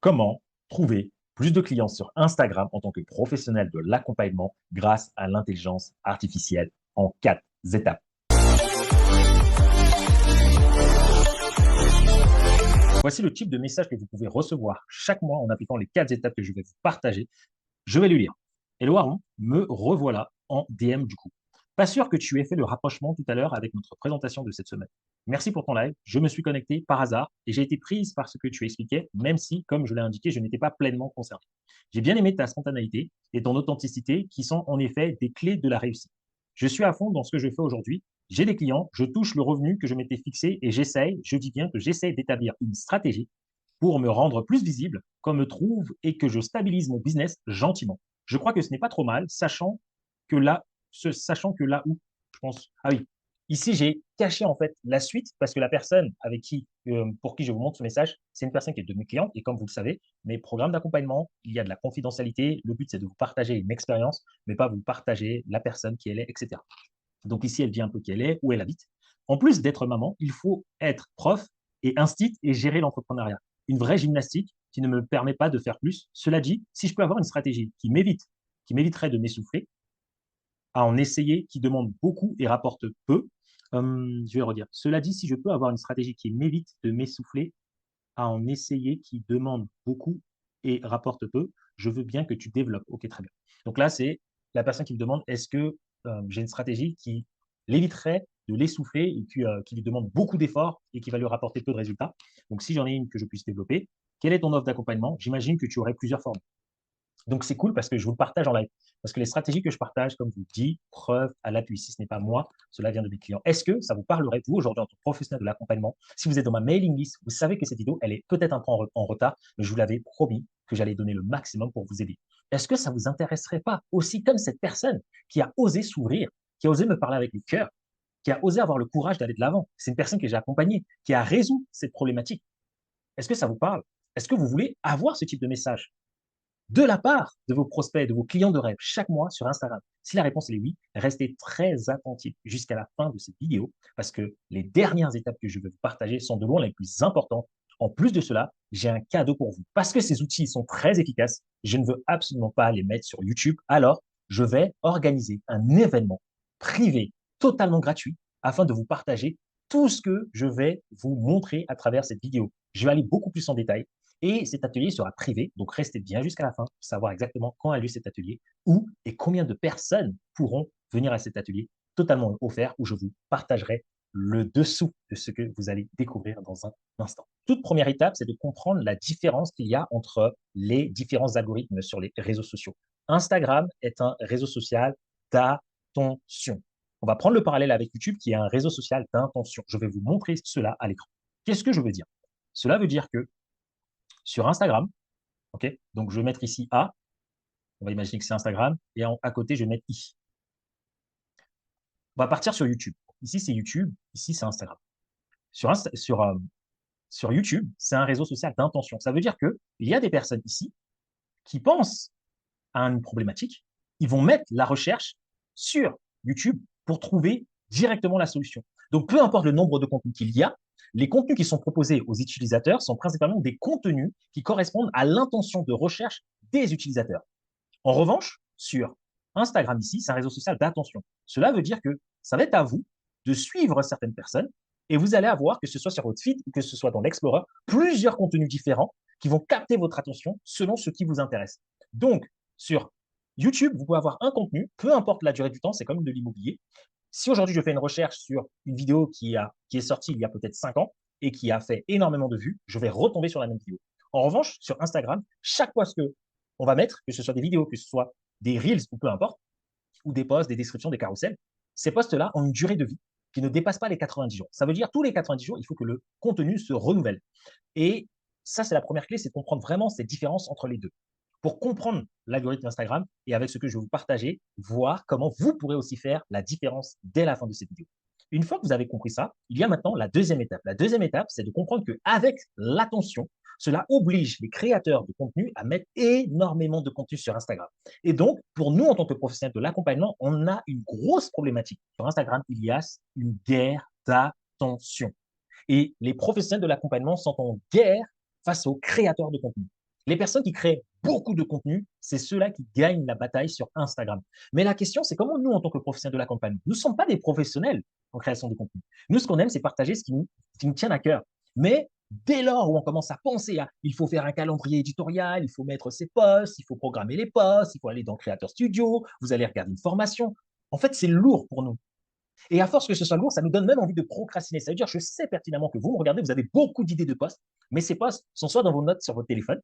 Comment trouver plus de clients sur Instagram en tant que professionnel de l'accompagnement grâce à l'intelligence artificielle en 4 étapes. Voici le type de message que vous pouvez recevoir chaque mois en appliquant les 4 étapes que je vais vous partager. Je vais lui lire. Hello Aaron, me revoilà en DM du coup. Pas sûr que tu aies fait le rapprochement tout à l'heure avec notre présentation de cette semaine. Merci pour ton live. Je me suis connecté par hasard et j'ai été prise par ce que tu expliquais, même si, comme je l'ai indiqué, je n'étais pas pleinement concerné. J'ai bien aimé ta spontanéité et ton authenticité qui sont en effet des clés de la réussite. Je suis à fond dans ce que je fais aujourd'hui. J'ai des clients, je touche le revenu que je m'étais fixé et j'essaye, je dis bien que j'essaye d'établir une stratégie pour me rendre plus visible, qu'on me trouve et que je stabilise mon business gentiment. Je crois que ce n'est pas trop mal, sachant que là où, je pense, ah oui, ici j'ai caché en fait la suite parce que la personne pour qui je vous montre ce message, c'est une personne qui est devenue cliente et comme vous le savez, mes programmes d'accompagnement, il y a de la confidentialité. Le but c'est de vous partager une expérience, mais pas vous partager la personne qui elle est, etc. Donc ici, elle dit un peu qui elle est, où elle habite. En plus d'être maman, il faut être prof et instit et gérer l'entrepreneuriat. Une vraie gymnastique qui ne me permet pas de faire plus. Cela dit, si je peux avoir une stratégie qui m'éviterait de m'essouffler, à en essayer, qui demande beaucoup et rapporte peu, je vais redire. Cela dit, si je peux avoir une stratégie qui m'évite de m'essouffler, à en essayer, qui demande beaucoup et rapporte peu, je veux bien que tu développes. Ok, très bien. Donc là, c'est la personne qui me demande est-ce que j'ai une stratégie qui l'éviterait de l'essouffler et qui lui demande beaucoup d'efforts et qui va lui rapporter peu de résultats. Donc, si j'en ai une que je puisse développer, quelle est ton offre d'accompagnement? J'imagine que tu aurais plusieurs formes. Donc, c'est cool parce que je vous le partage en live. Parce que les stratégies que je partage, comme je vous le dis, preuve à l'appui. Si ce n'est pas moi, cela vient de mes clients. Est-ce que ça vous parlerait, vous, aujourd'hui, en tant que professionnel de l'accompagnement? Si vous êtes dans ma mailing list, vous savez que cette vidéo, elle est peut-être un peu en retard, mais je vous l'avais promis que j'allais donner le maximum pour vous aider. Est-ce que ça vous intéresserait pas aussi comme cette personne qui a osé s'ouvrir, qui a osé me parler avec le cœur, qui a osé avoir le courage d'aller de l'avant? C'est une personne que j'ai accompagnée, qui a résolu cette problématique. Est-ce que ça vous parle? Est-ce que vous voulez avoir ce type de message de la part de vos prospects, de vos clients de rêve chaque mois sur Instagram? Si la réponse est oui, restez très attentifs jusqu'à la fin de cette vidéo parce que les dernières étapes que je vais vous partager sont de loin les plus importantes. En plus de cela, j'ai un cadeau pour vous. Parce que ces outils sont très efficaces, je ne veux absolument pas les mettre sur YouTube. Alors, je vais organiser un événement privé totalement gratuit afin de vous partager tout ce que je vais vous montrer à travers cette vidéo. Je vais aller beaucoup plus en détail et cet atelier sera privé, donc restez bien jusqu'à la fin pour savoir exactement quand a lieu cet atelier, où et combien de personnes pourront venir à cet atelier totalement offert, où je vous partagerai le dessous de ce que vous allez découvrir dans un instant. Toute première étape, c'est de comprendre la différence qu'il y a entre les différents algorithmes sur les réseaux sociaux. Instagram est un réseau social d'attention. On va prendre le parallèle avec YouTube, qui est un réseau social d'intention. Je vais vous montrer cela à l'écran. Qu'est-ce que je veux dire? Cela veut dire que sur Instagram, ok, donc je vais mettre ici A, on va imaginer que c'est Instagram, et à côté, je vais mettre I. On va partir sur YouTube. Ici, c'est YouTube, ici, c'est Instagram. Sur, Insta sur YouTube, c'est un réseau social d'intention. Ça veut dire qu'il y a des personnes ici qui pensent à une problématique, ils vont mettre la recherche sur YouTube pour trouver directement la solution. Donc, peu importe le nombre de contenus qu'il y a, les contenus qui sont proposés aux utilisateurs sont principalement des contenus qui correspondent à l'intention de recherche des utilisateurs. En revanche, sur Instagram ici, c'est un réseau social d'attention. Cela veut dire que ça va être à vous de suivre certaines personnes et vous allez avoir, que ce soit sur votre feed ou que ce soit dans l'Explorer, plusieurs contenus différents qui vont capter votre attention selon ce qui vous intéresse. Donc, sur YouTube, vous pouvez avoir un contenu, peu importe la durée du temps, c'est comme de l'immobilier. Si aujourd'hui je fais une recherche sur une vidéo qui est sortie il y a peut-être 5 ans et qui a fait énormément de vues, je vais retomber sur la même vidéo. En revanche, sur Instagram, chaque fois que on va mettre, que ce soit des vidéos, que ce soit des reels ou peu importe, ou des posts, des descriptions, des carousels, ces posts-là ont une durée de vie qui ne dépasse pas les 90 jours. Ça veut dire tous les 90 jours, il faut que le contenu se renouvelle. Et ça, c'est la première clé, c'est de comprendre vraiment cette différence entre les deux. Pour comprendre l'algorithme Instagram et avec ce que je vais vous partager, voir comment vous pourrez aussi faire la différence dès la fin de cette vidéo. Une fois que vous avez compris ça, il y a maintenant la deuxième étape. La deuxième étape, c'est de comprendre qu'avec l'attention, cela oblige les créateurs de contenu à mettre énormément de contenu sur Instagram. Et donc, pour nous, en tant que professionnels de l'accompagnement, on a une grosse problématique. Sur Instagram, il y a une guerre d'attention. Et les professionnels de l'accompagnement sont en guerre face aux créateurs de contenu. Les personnes qui créent beaucoup de contenu, c'est ceux-là qui gagnent la bataille sur Instagram. Mais la question, c'est comment nous, en tant que professionnels de l'accompagnement, nous ne sommes pas des professionnels en création de contenu. Nous, ce qu'on aime, c'est partager ce qui nous tient à cœur. Mais dès lors où on commence à penser à il faut faire un calendrier éditorial, il faut mettre ses posts, il faut programmer les posts, il faut aller dans Creator Studio, vous allez regarder une formation. En fait, c'est lourd pour nous. Et à force que ce soit lourd, ça nous donne même envie de procrastiner. Ça veut dire, je sais pertinemment que vous me regardez, vous avez beaucoup d'idées de posts, mais ces posts sont soit dans vos notes sur votre téléphone,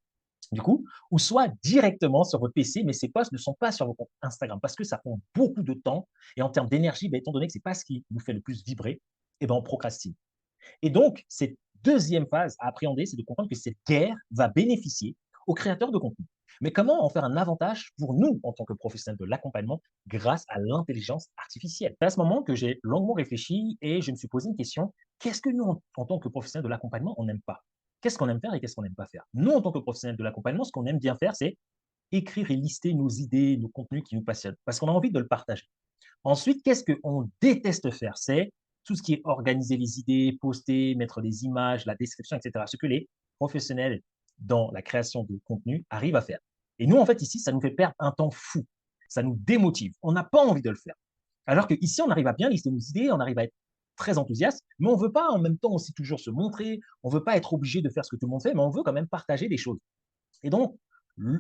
du coup, ou soit directement sur votre PC, mais ces posts ne sont pas sur vos comptes Instagram parce que ça prend beaucoup de temps et en termes d'énergie, étant donné que ce n'est pas ce qui nous fait le plus vibrer, on procrastine. Et donc, cette deuxième phase à appréhender, c'est de comprendre que cette guerre va bénéficier aux créateurs de contenu. Mais comment en faire un avantage pour nous en tant que professionnels de l'accompagnement grâce à l'intelligence artificielle? C'est à ce moment que j'ai longuement réfléchi et je me suis posé une question. Qu'est-ce que nous, en tant que professionnels de l'accompagnement, on n'aime pas? Qu'est-ce qu'on aime faire et qu'est-ce qu'on n'aime pas faire? Nous, en tant que professionnels de l'accompagnement, ce qu'on aime bien faire, c'est écrire et lister nos idées, nos contenus qui nous passionnent, parce qu'on a envie de le partager. Ensuite, qu'est-ce qu'on déteste faire? C'est tout ce qui est organiser les idées, poster, mettre des images, la description, etc. Ce que les professionnels dans la création de contenu arrivent à faire. Et nous, en fait, ici, ça nous fait perdre un temps fou. Ça nous démotive. On n'a pas envie de le faire. Alors qu'ici, on arrive à bien lister nos idées, on arrive à être très enthousiaste, mais on ne veut pas en même temps aussi toujours se montrer, on ne veut pas être obligé de faire ce que tout le monde fait, mais on veut quand même partager des choses. Et donc,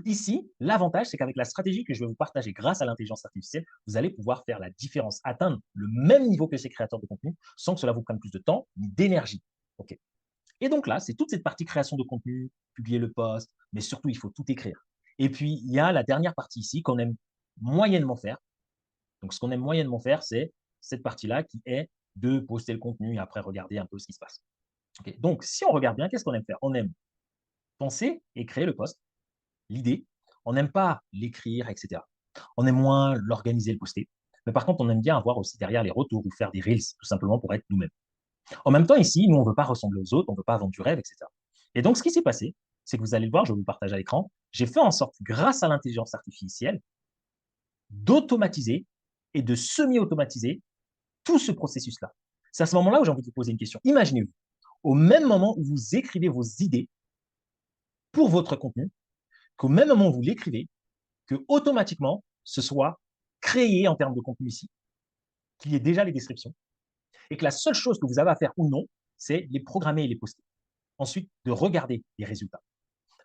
ici, l'avantage, c'est qu'avec la stratégie que je vais vous partager grâce à l'intelligence artificielle, vous allez pouvoir faire la différence, atteindre le même niveau que ces créateurs de contenu sans que cela vous prenne plus de temps ni d'énergie. OK. Et donc là, c'est toute cette partie création de contenu, publier le post, mais surtout, il faut tout écrire. Et puis, il y a la dernière partie ici qu'on aime moyennement faire. Donc, ce qu'on aime moyennement faire, c'est cette partie-là qui est de poster le contenu et après regarder un peu ce qui se passe. OK. Donc, si on regarde bien, qu'est-ce qu'on aime faire? On aime penser et créer le post, l'idée. On n'aime pas l'écrire, etc. On aime moins l'organiser, le poster. Mais par contre, on aime bien avoir aussi derrière les retours ou faire des reels, tout simplement pour être nous-mêmes. En même temps, ici, nous, on ne veut pas ressembler aux autres, on ne veut pas vendre du rêve, etc. Et donc, ce qui s'est passé, c'est que vous allez le voir, je vais vous le partager à l'écran, j'ai fait en sorte, grâce à l'intelligence artificielle, d'automatiser et de semi-automatiser tout ce processus-là. C'est à ce moment-là où j'ai envie de vous poser une question. Imaginez-vous, au même moment où vous écrivez vos idées pour votre contenu, qu'au même moment où vous l'écrivez, que automatiquement, ce soit créé en termes de contenu ici, qu'il y ait déjà les descriptions, et que la seule chose que vous avez à faire ou non, c'est les programmer et les poster. Ensuite, de regarder les résultats.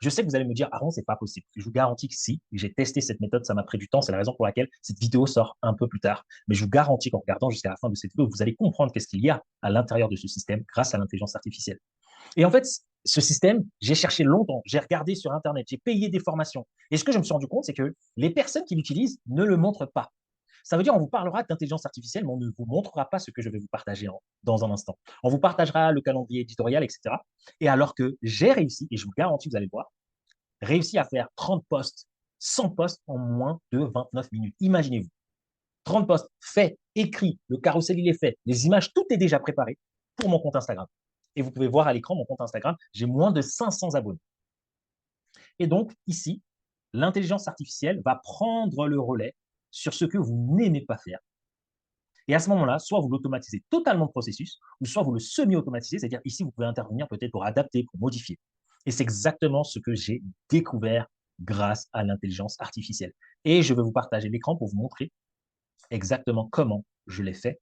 Je sais que vous allez me dire, ah non, c'est pas possible. Je vous garantis que si, j'ai testé cette méthode, ça m'a pris du temps. C'est la raison pour laquelle cette vidéo sort un peu plus tard. Mais je vous garantis qu'en regardant jusqu'à la fin de cette vidéo, vous allez comprendre qu'est-ce qu'il y a à l'intérieur de ce système grâce à l'intelligence artificielle. Et en fait, ce système, j'ai cherché longtemps, j'ai regardé sur Internet, j'ai payé des formations. Et ce que je me suis rendu compte, c'est que les personnes qui l'utilisent ne le montrent pas. Ça veut dire on vous parlera d'intelligence artificielle, mais on ne vous montrera pas ce que je vais vous partager dans un instant. On vous partagera le calendrier éditorial, etc. Et alors que j'ai réussi, et je vous garantis, vous allez le voir, réussi à faire 30 posts, 100 posts en moins de 29 minutes. Imaginez-vous, 30 posts faits, écrits, le carrousel il est fait, les images, tout est déjà préparé pour mon compte Instagram. Et vous pouvez voir à l'écran mon compte Instagram, j'ai moins de 500 abonnés. Et donc, ici, l'intelligence artificielle va prendre le relais sur ce que vous n'aimez pas faire. Et à ce moment-là, soit vous l'automatisez totalement le processus, ou soit vous le semi-automatisez, c'est-à-dire ici, vous pouvez intervenir peut-être pour adapter, pour modifier. Et c'est exactement ce que j'ai découvert grâce à l'intelligence artificielle. Et je vais vous partager l'écran pour vous montrer exactement comment je l'ai fait.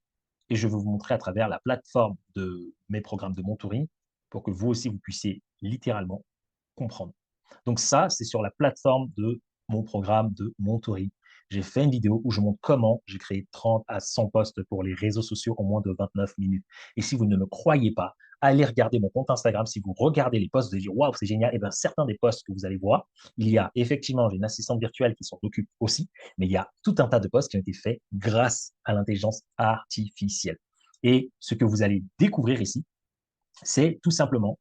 Et je vais vous montrer à travers la plateforme de mes programmes de mentoring pour que vous aussi, vous puissiez littéralement comprendre. Donc ça, c'est sur la plateforme de mon programme de mentoring. J'ai fait une vidéo où je montre comment j'ai créé 30 à 100 posts pour les réseaux sociaux en moins de 29 minutes. Et si vous ne me croyez pas, allez regarder mon compte Instagram. Si vous regardez les posts, vous allez dire waouh, c'est génial. Et bien, certains des posts que vous allez voir, il y a effectivement, j'ai une assistante virtuelle qui s'en occupe aussi, mais il y a tout un tas de posts qui ont été faits grâce à l'intelligence artificielle. Et ce que vous allez découvrir ici, c'est tout simplement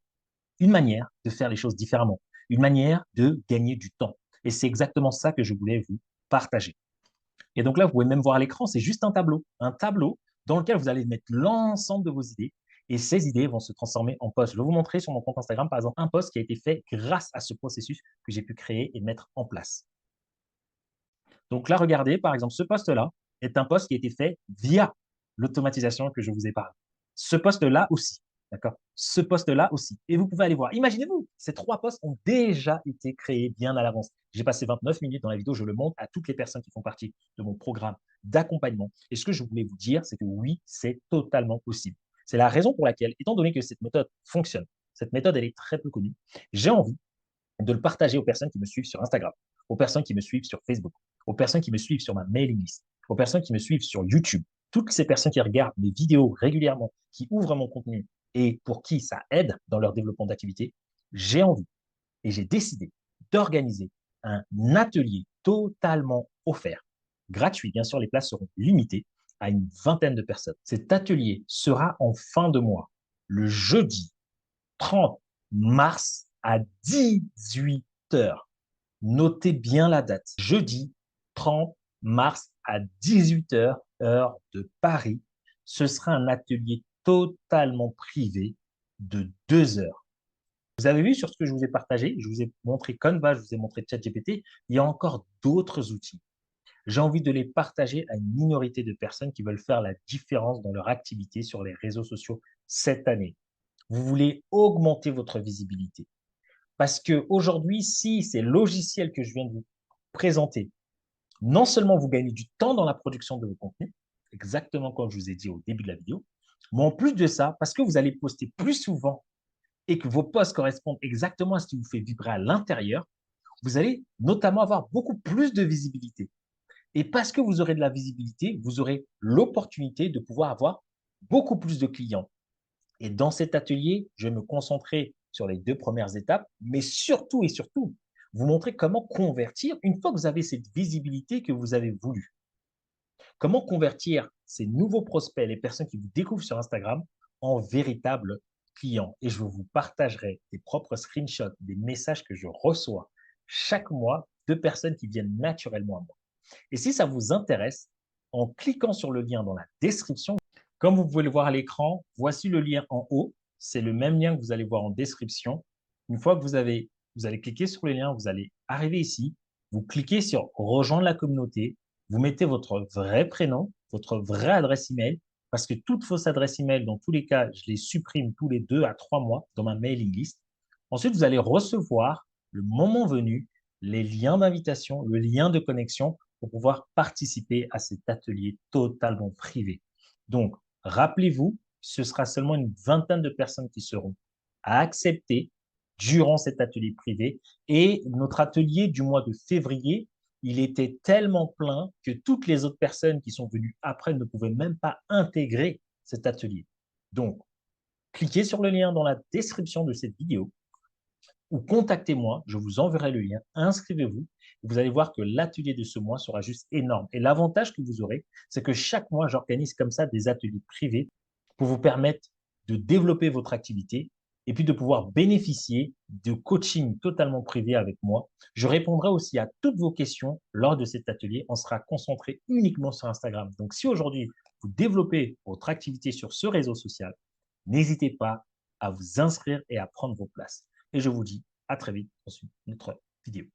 une manière de faire les choses différemment, une manière de gagner du temps. Et c'est exactement ça que je voulais vous partager. Et donc là, vous pouvez même voir à l'écran, c'est juste un tableau dans lequel vous allez mettre l'ensemble de vos idées et ces idées vont se transformer en posts. Je vais vous montrer sur mon compte Instagram, par exemple, un post qui a été fait grâce à ce processus que j'ai pu créer et mettre en place. Donc là, regardez, par exemple, ce post-là est un post qui a été fait via l'automatisation que je vous ai parlé. Ce post-là aussi, D'accord? Ce post-là aussi. Et vous pouvez aller voir. Imaginez-vous, ces 3 posts ont déjà été créés bien à l'avance. J'ai passé 29 minutes dans la vidéo, je le montre à toutes les personnes qui font partie de mon programme d'accompagnement. Et ce que je voulais vous dire, c'est que oui, c'est totalement possible. C'est la raison pour laquelle, étant donné que cette méthode fonctionne, cette méthode, elle est très peu connue, j'ai envie de le partager aux personnes qui me suivent sur Instagram, aux personnes qui me suivent sur Facebook, aux personnes qui me suivent sur ma mailing list, aux personnes qui me suivent sur YouTube. Toutes ces personnes qui regardent mes vidéos régulièrement, qui ouvrent mon contenu et pour qui ça aide dans leur développement d'activité, j'ai envie et j'ai décidé d'organiser un atelier totalement offert, gratuit. Bien sûr, les places seront limitées à une vingtaine de personnes. Cet atelier sera en fin de mois, le jeudi 30 mars à 18 heures. Notez bien la date. Jeudi 30 mars à 18 heures, heure de Paris. Ce sera un atelier totalement privé de 2 heures. Vous avez vu sur ce que je vous ai partagé, je vous ai montré Canva, je vous ai montré ChatGPT, il y a encore d'autres outils. J'ai envie de les partager à une minorité de personnes qui veulent faire la différence dans leur activité sur les réseaux sociaux cette année. Vous voulez augmenter votre visibilité. Parce qu'aujourd'hui, si ces logiciels que je viens de vous présenter, non seulement vous gagnez du temps dans la production de vos contenus, exactement comme je vous ai dit au début de la vidéo, mais en plus de ça, parce que vous allez poster plus souvent et que vos posts correspondent exactement à ce qui vous fait vibrer à l'intérieur, vous allez notamment avoir beaucoup plus de visibilité. Et parce que vous aurez de la visibilité, vous aurez l'opportunité de pouvoir avoir beaucoup plus de clients. Et dans cet atelier, je vais me concentrer sur les 2 premières étapes, mais surtout et surtout, vous montrer comment convertir une fois que vous avez cette visibilité que vous avez voulu. Comment convertir ces nouveaux prospects, les personnes qui vous découvrent sur Instagram, en véritables clients. Et je vous partagerai des propres screenshots, des messages que je reçois chaque mois de personnes qui viennent naturellement à moi. Et si ça vous intéresse, en cliquant sur le lien dans la description, comme vous pouvez le voir à l'écran, voici le lien en haut. C'est le même lien que vous allez voir en description. Une fois que vous allez cliquer sur le lien, vous allez arriver ici, vous cliquez sur rejoindre la communauté, vous mettez votre vrai prénom, votre vraie adresse email, parce que toute fausse adresse email, dans tous les cas, je les supprime tous les 2 à 3 mois dans ma mailing list. Ensuite, vous allez recevoir, le moment venu, les liens d'invitation, le lien de connexion pour pouvoir participer à cet atelier totalement privé. Donc, rappelez-vous, ce sera seulement une vingtaine de personnes qui seront à accepter durant cet atelier privé. Et notre atelier du mois de février, il était tellement plein que toutes les autres personnes qui sont venues après ne pouvaient même pas intégrer cet atelier. Donc, cliquez sur le lien dans la description de cette vidéo ou contactez-moi, je vous enverrai le lien, inscrivez-vous. Vous allez voir que l'atelier de ce mois sera juste énorme. Et l'avantage que vous aurez, c'est que chaque mois, j'organise comme ça des ateliers privés pour vous permettre de développer votre activité et puis de pouvoir bénéficier de coaching totalement privé avec moi. Je répondrai aussi à toutes vos questions lors de cet atelier. On sera concentré uniquement sur Instagram. Donc, si aujourd'hui, vous développez votre activité sur ce réseau social, n'hésitez pas à vous inscrire et à prendre vos places. Et je vous dis à très vite dans une autre vidéo.